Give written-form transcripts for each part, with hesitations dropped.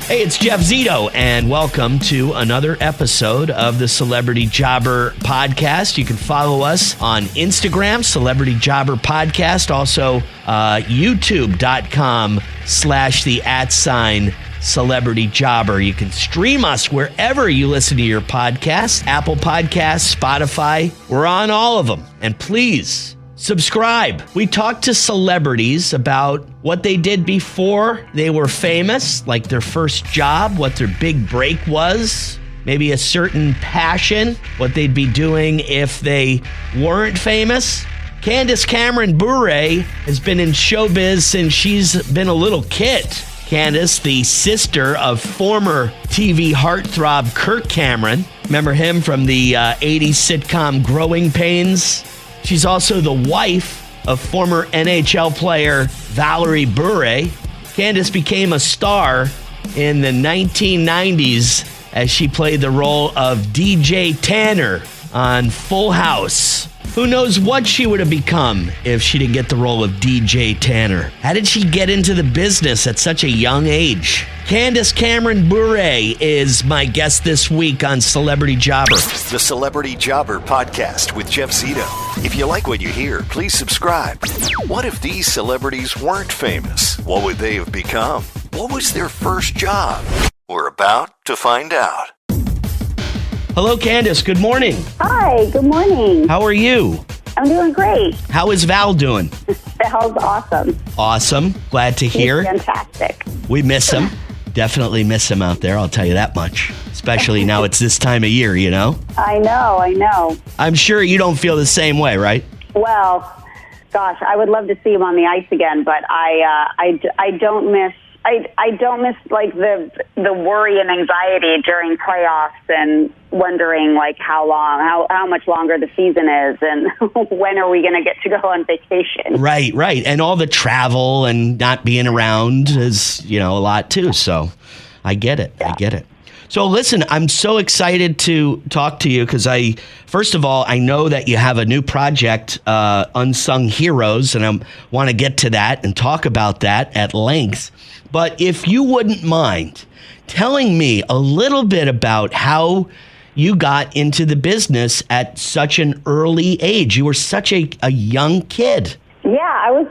Hey, it's Jeff Zito, and welcome to another episode of the Celebrity Jobber Podcast. You can follow us on Instagram, Celebrity Jobber Podcast, also youtube.com/the @Celebrity Jobber. You can stream us wherever you listen to your podcasts, Apple Podcasts, Spotify. We're on all of them. And please, subscribe. We talk to celebrities about what they did before they were famous, like their first job, what their big break was, maybe a certain passion, what they'd be doing if they weren't famous. Candace Cameron Bure has been in showbiz since she's been a little kid. Candace, the sister of former TV heartthrob Kirk Cameron. Remember him from the 80s sitcom Growing Pains? She's also the wife of former NHL player Famlily Bure. Candace became a star in the 1990s as she played the role of DJ Tanner on Full House. Who knows what she would have become if she didn't get the role of DJ Tanner? How did she get into the business at such a young age? Candace Cameron Bure is my guest this week on Celebrity Jobber. The Celebrity Jobber Podcast with Jeff Zito. If you like what you hear, please subscribe. What if these celebrities weren't famous? What would they have become? What was their first job? We're about to find out. Hello, Candace. Good morning. Hi, good morning. How are you? I'm doing great. How is Val doing? Val's awesome. Awesome. Glad to hear. He's fantastic. We miss him. Definitely miss him out there, I'll tell you that much. Especially now it's this time of year, you know? I know. I'm sure you don't feel the same way, right? Well, gosh, I would love to see him on the ice again, but I don't miss like the worry and anxiety during playoffs and wondering like how much longer the season is and when are we going to get to go on vacation. Right. And all the travel and not being around is, a lot too. So I get it. Yeah. I get it. So listen, I'm so excited to talk to you because first of all, I know that you have a new project, Unsung Heroes, and I want to get to that and talk about that at length. But if you wouldn't mind telling me a little bit about how you got into the business at such an early age. You were such a young kid. Yeah, I was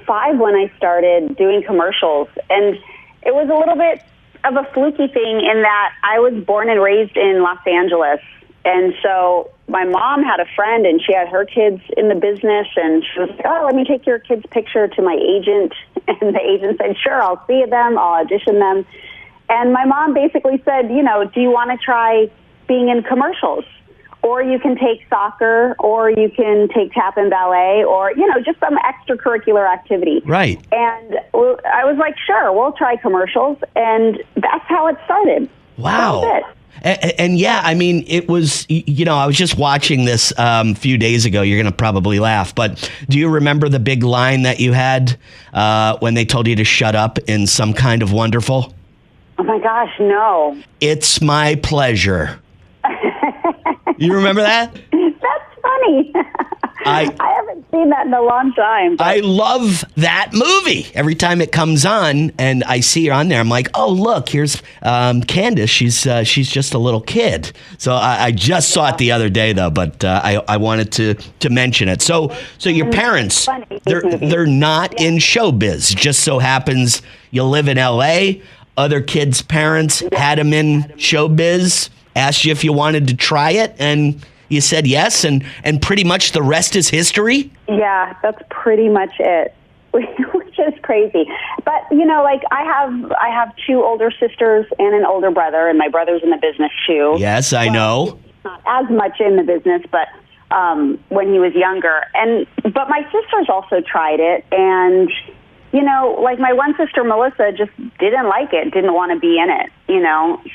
5 when I started doing commercials, and it was a little bit of a fluky thing in that I was born and raised in Los Angeles. And so my mom had a friend and she had her kids in the business and she was like, oh, let me take your kid's picture to my agent. And the agent said, sure, I'll see them, I'll audition them. And my mom basically said, do you want to try being in commercials? Or you can take soccer, or you can take tap and ballet, or, just some extracurricular activity. Right. And I was like, sure, we'll try commercials. And that's how it started. Wow. That was it. And yeah, I mean, it was, I was just watching this a few days ago. You're going to probably laugh, but do you remember the big line that you had when they told you to shut up in Some Kind of Wonderful? Oh my gosh, no. It's my pleasure. You remember that? That's funny. I haven't seen that in a long time. I love that movie. Every time it comes on and I see her on there, I'm like, oh, look, here's Candace. She's just a little kid. So I just saw it the other day, though, but I wanted to mention it. So your parents, they're not in showbiz. Just so happens you live in L.A., other kids' parents had them in showbiz, asked you if you wanted to try it, and you said yes, and pretty much the rest is history? Yeah, that's pretty much it, which is crazy. But, I have 2 older sisters and an older brother, and my brother's in the business too. Yes, I know. Not as much in the business, but when he was younger. But my sisters also tried it, and my one sister, Melissa, just didn't like it, didn't want to be in it,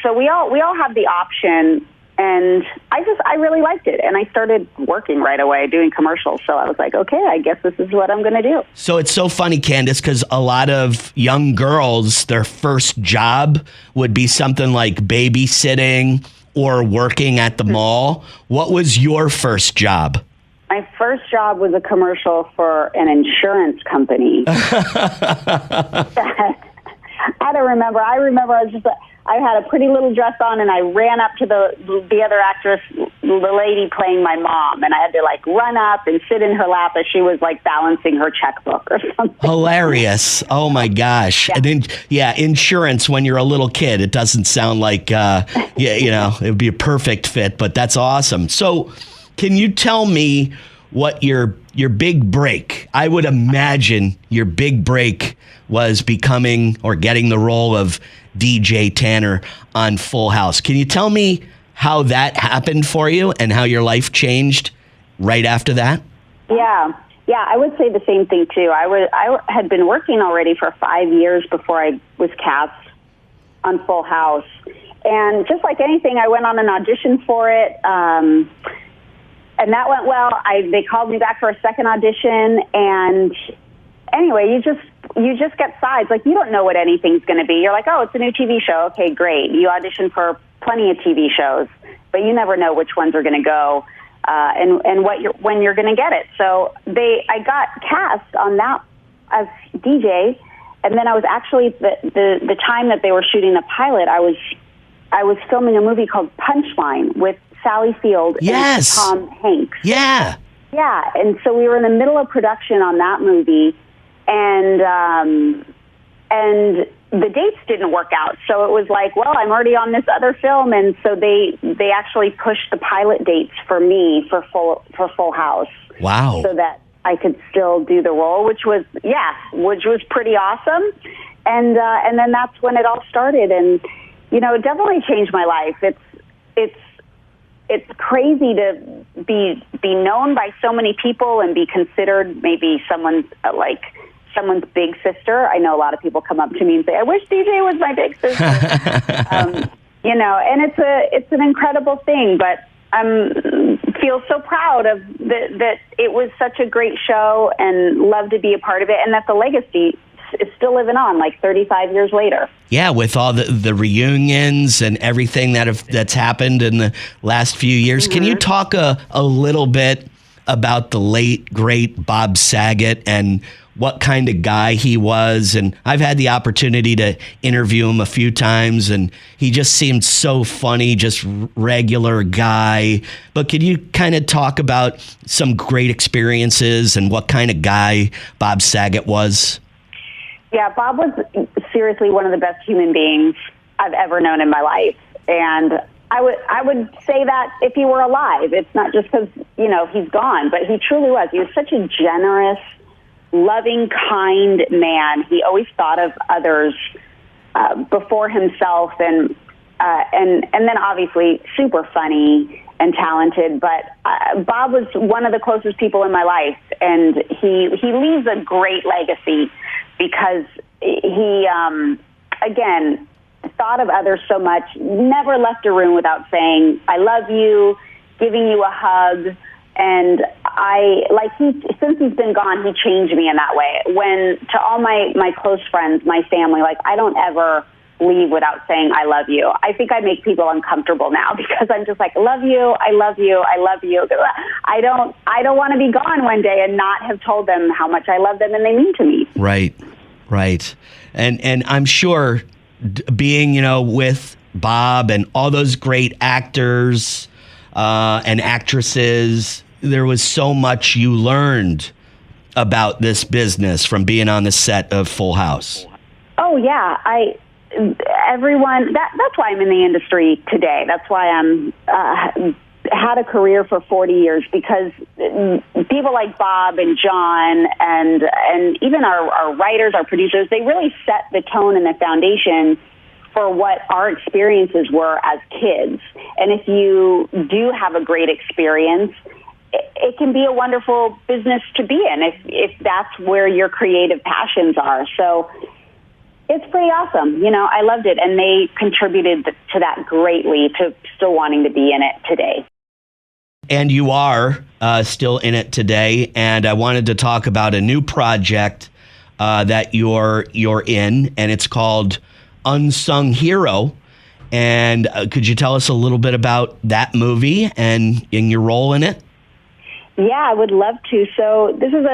So we all have the option, and I really liked it. And I started working right away doing commercials. So I was like, okay, I guess this is what I'm going to do. So it's so funny, Candace, because a lot of young girls, their first job would be something like babysitting or working at the mall. What was your first job? My first job was a commercial for an insurance company. I don't remember. I remember I had a pretty little dress on, and I ran up to the other actress, the lady playing my mom, and I had to like run up and sit in her lap as she was like balancing her checkbook or something. Hilarious. Oh my gosh. Yeah. And then, insurance when you're a little kid, it doesn't sound like, it would be a perfect fit, but that's awesome. So can you tell me what your big break? I would imagine your big break was becoming or getting the role of DJ Tanner on Full House. Can you tell me how that happened for you and how your life changed right after that? Yeah, I would say the same thing too. I had been working already for 5 years before I was cast on Full House, and just like anything, I went on an audition for it, and that went well. They called me back for a second audition, and anyway, you just get sides. Like, you don't know what anything's going to be. You're like, oh, it's a new TV show. Okay, great. You audition for plenty of TV shows, but you never know which ones are going to go and when you're going to get it. So I got cast on that as DJ, and then I was actually the time that they were shooting the pilot, I was filming a movie called Punchline with Sally Field and Tom Hanks. Yeah. Yeah, and so we were in the middle of production on that movie, and the dates didn't work out. So it was like, well, I'm already on this other film, and so they actually pushed the pilot dates for me for Full House. Wow. So that I could still do the role, which was pretty awesome. And then that's when it all started, and it definitely changed my life. It's crazy to be known by so many people and be considered maybe someone's big sister. I know a lot of people come up to me and say, "I wish DJ was my big sister." And it's an incredible thing. But I feel so proud of that it was such a great show, and love to be a part of it, and that the legacy is still living on like 35 years later. Yeah, with all the reunions and everything that's happened in the last few years. Mm-hmm. Can you talk a little bit about the late, great Bob Saget and what kind of guy he was? And I've had the opportunity to interview him a few times, and he just seemed so funny, just regular guy. But could you kind of talk about some great experiences and what kind of guy Bob Saget was? Yeah, Bob was seriously one of the best human beings I've ever known in my life. And I would say that if he were alive. It's not just because, he's gone, but he truly was. He was such a generous, loving, kind man. He always thought of others before himself, and then obviously super funny and talented. But Bob was one of the closest people in my life, and he leaves a great legacy because he, again, thought of others so much, never left a room without saying, "I love you," giving you a hug. And since he's been gone, he changed me in that way. When to all my close friends, my family, I don't ever leave without saying, "I love you." I think I make people uncomfortable now because I'm just like, "Love you, I love you, I love you." I don't want to be gone one day and not have told them how much I love them and they mean to me. Right. And I'm sure being, with Bob and all those great actors and actresses, there was so much you learned about this business from being on the set of Full House. Oh yeah, that's why I'm in the industry today. That's why I'm had a career for 40 years, because people like Bob and John and even our writers, our producers, they really set the tone and the foundation for what our experiences were as kids. And if you do have a great experience, it can be a wonderful business to be in if that's where your creative passions are. So it's pretty awesome. I loved it, and they contributed to that greatly, to still wanting to be in it today. And you are still in it today, and I wanted to talk about a new project that you're in, and it's called Unsung Hero. And could you tell us a little bit about that movie and in your role in it? Yeah, I would love to. So this is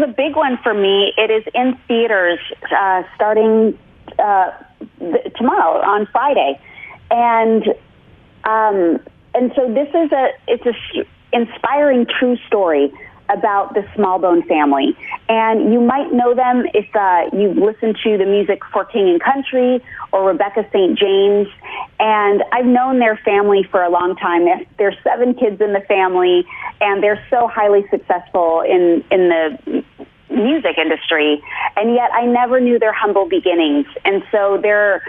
a big one for me. It is in theaters starting tomorrow on Friday, and so it's a inspiring true story about the Smallbone family. And you might know them if you've listened to the music for King and Country or Rebecca St. James. And I've known their family for a long time. There's 7 kids in the family, and they're so highly successful in the music industry. And yet I never knew their humble beginnings. And so their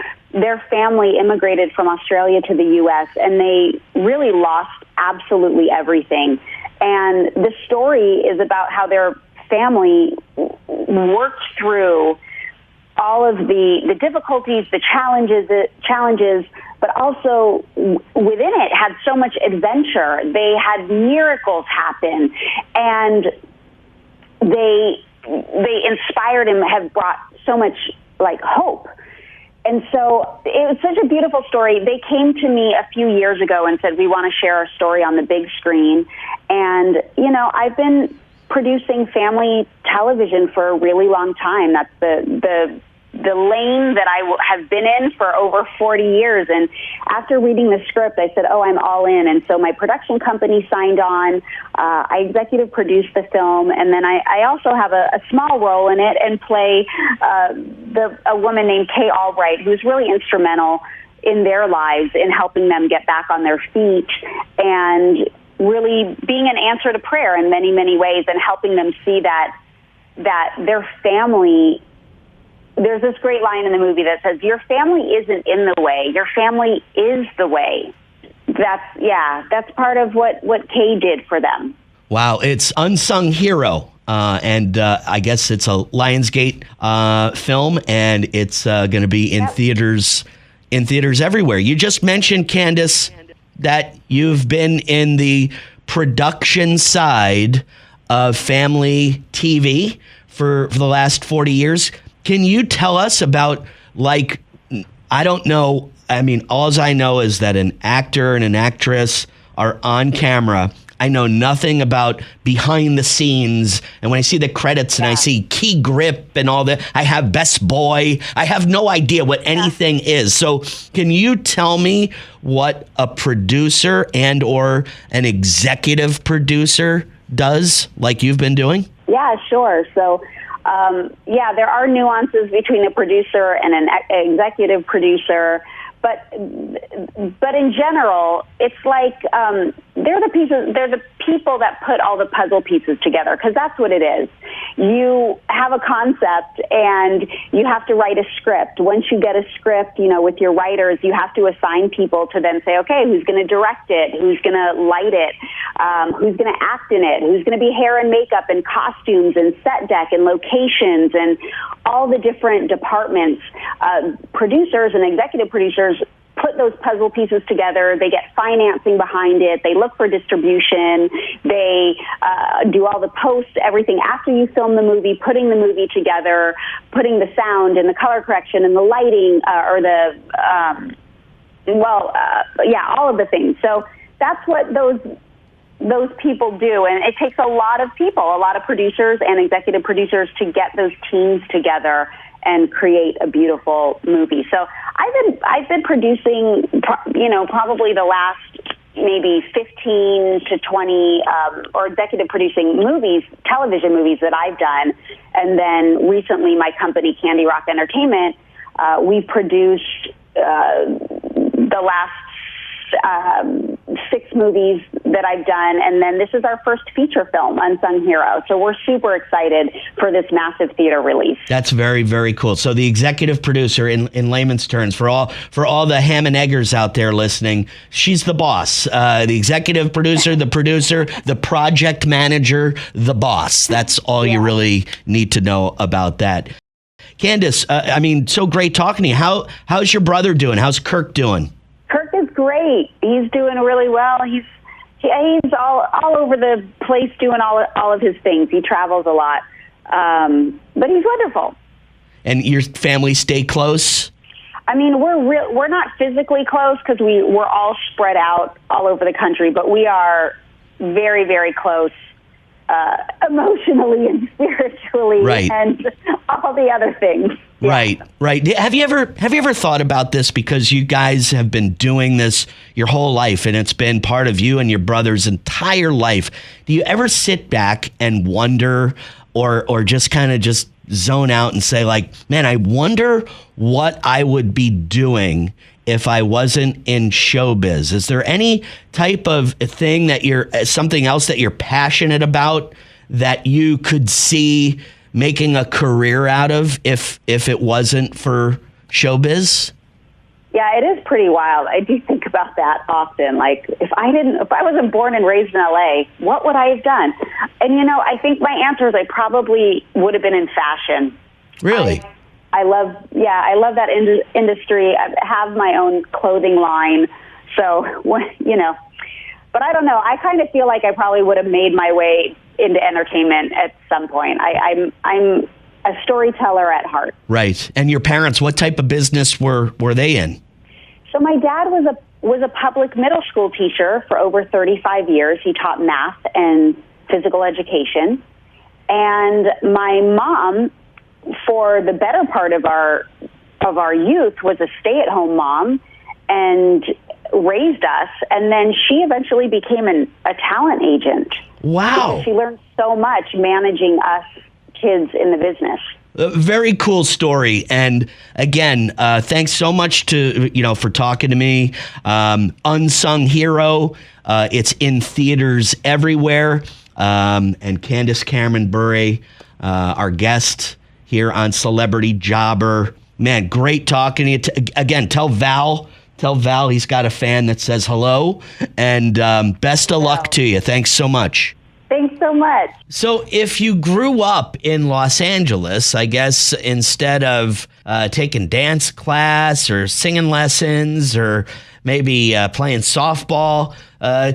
family immigrated from Australia to the U.S., and they really lost absolutely everything. And the story is about how their family worked through all of the difficulties, the challenges, but also within it had so much adventure. They had miracles happen, and they inspired and have brought so much hope. And so it was such a beautiful story. They came to me a few years ago and said, we want to share our story on the big screen. And, I've been producing family television for a really long time. That's the lane that I have been in for over 40 years. And after reading the script, I said, I'm all in. And so my production company signed on. I executive produced the film. And then I also have a small role in it and play a woman named Kay Albright, who's really instrumental in their lives in helping them get back on their feet and really being an answer to prayer in many, many ways, and helping them see that their family. There's this great line in the movie that says, your family isn't in the way, your family is the way. That's part of what Kay did for them. Wow, it's Unsung Hero. And I guess it's a Lionsgate film, and it's going to be in theaters everywhere. You just mentioned, Candace, that you've been in the production side of family TV for the last 40 years. Can you tell us about, I don't know, all I know is that an actor and an actress are on camera. I know nothing about behind the scenes. And when I see the credits and I see key grip and all that, I have best boy. I have no idea what anything is. So can you tell me what a producer and or an executive producer does, like you've been doing? Yeah, sure. So, there are nuances between a producer and an executive producer. But in general, it's like they're the people that put all the puzzle pieces together, because that's what it is. You have a concept and you have to write a script. Once you get a script, with your writers, you have to assign people to then say, okay, who's going to direct it? Who's going to light it? Who's going to act in it? Who's going to be hair and makeup and costumes and set deck and locations and all the different departments? Producers and executive producers put those puzzle pieces together. They get financing behind it. They look for distribution. They do all the post, everything after you film the movie, putting the movie together, putting the sound and the color correction and the lighting all of the things. So that's what those people do. And it takes a lot of people, a lot of producers and executive producers to get those teams together and create a beautiful movie. So I've been producing, probably the last maybe 15 to 20 or executive producing movies, television movies that I've done. And then recently my company, Candy Rock Entertainment, we produced the last 6 movies that I've done, and then this is our first feature film, Unsung Hero. So we're super excited for this massive theater release. That's very, very cool. So the executive producer, in layman's terms, for all the ham and eggers out there listening, she's the boss. The executive producer, the project manager, the boss. That's all you really need to know about that. Candace, so great talking to you. How's your brother doing? How's Kirk doing? Kirk is great. He's doing really well. He's all over the place doing all of his things. He travels a lot, but he's wonderful. And your family stay close? We're not physically close because we're all spread out all over the country, but we are very, very close emotionally and spiritually, and all the other things. Right. Have you ever thought about this, because you guys have been doing this your whole life and it's been part of you and your brother's entire life? Do you ever sit back and wonder or just kind of just zone out and say, like, man, I wonder what I would be doing if I wasn't in showbiz? Is there any type of thing that something else that you're passionate about that you could see making a career out of if it wasn't for showbiz? Yeah, it is pretty wild. I do think about that often. Like, if I wasn't born and raised in LA, what would I have done? And I think my answer is I probably would have been in fashion. Really? I love that industry. I have my own clothing line. So, but I don't know. I kind of feel like I probably would have made my way into entertainment at some point. I'm a storyteller at heart. Right. And your parents, what type of business were they in? So my dad was a public middle school teacher for over 35 years. He taught math and physical education. And my mom, for the better part of our youth, was a stay-at-home mom and raised us. And then she eventually became a talent agent. Wow. Because she learned so much managing us kids in the business. A very cool story. And again, thanks so much for talking to me. Unsung Hero. It's in theaters everywhere. And Candace Cameron Bure, our guest here on Celebrity Jobber. Man, great talking to you. Again, tell Val he's got a fan that says hello. And best of luck to you. Thanks so much. Thanks so much. So if you grew up in Los Angeles, I guess instead of taking dance class or singing lessons or maybe playing softball,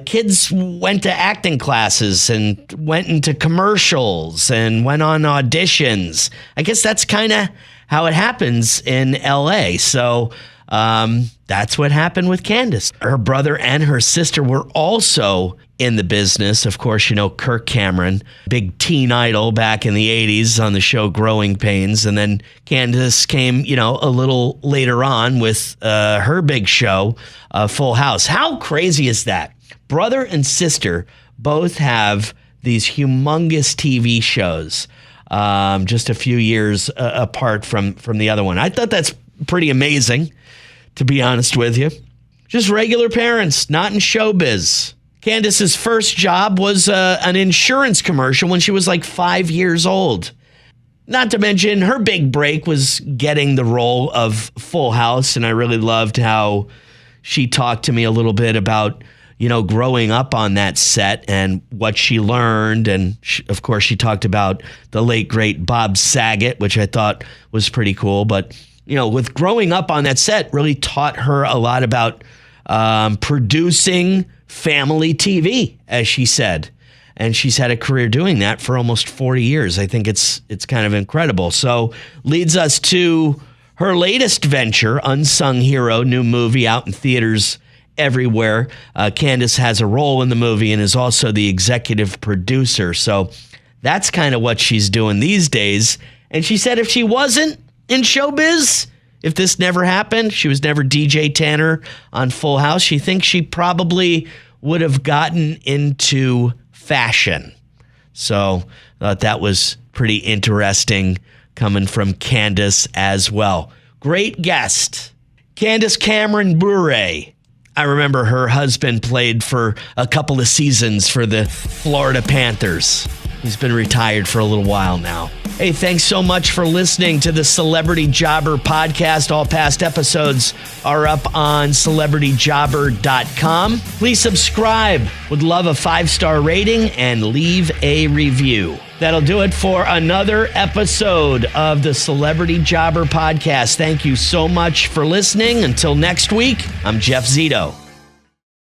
kids went to acting classes and went into commercials and went on auditions. I guess that's kind of how it happens in LA. So that's what happened with Candace. Her brother and her sister were also in the business. Of course, Kirk Cameron, big teen idol back in the 80s on the show Growing Pains. And then Candace came, a little later on with her big show, Full House. How crazy is that? Brother and sister both have these humongous TV shows, just a few years apart from the other one. I thought that's pretty amazing, to be honest with you. Just regular parents, not in showbiz. Candace's first job was an insurance commercial when she was like 5 years old. Not to mention her big break was getting the role of Full House. And I really loved how she talked to me a little bit about, growing up on that set and what she learned. And of course, she talked about the late, great Bob Saget, which I thought was pretty cool. But, with growing up on that set really taught her a lot about producing family TV, as she said. And she's had a career doing that for almost 40 years. I think it's kind of incredible. So leads us to her latest venture, Unsung Hero, new movie out in theaters everywhere. Candace has a role in the movie and is also the executive producer. So that's kind of what she's doing these days. And she said if she wasn't in showbiz, if this never happened, she was never DJ Tanner on Full House, she thinks she probably would have gotten into fashion. So I thought that was pretty interesting coming from Candace as well. Great guest, Candace Cameron Bure. I remember her husband played for a couple of seasons for the Florida Panthers. He's been retired for a little while now. Hey, thanks so much for listening to the Celebrity Jobber podcast. All past episodes are up on celebrityjobber.com. Please subscribe. Would love a 5-star rating and leave a review. That'll do it for another episode of the Celebrity Jobber podcast. Thank you so much for listening. Until next week, I'm Jeff Zito.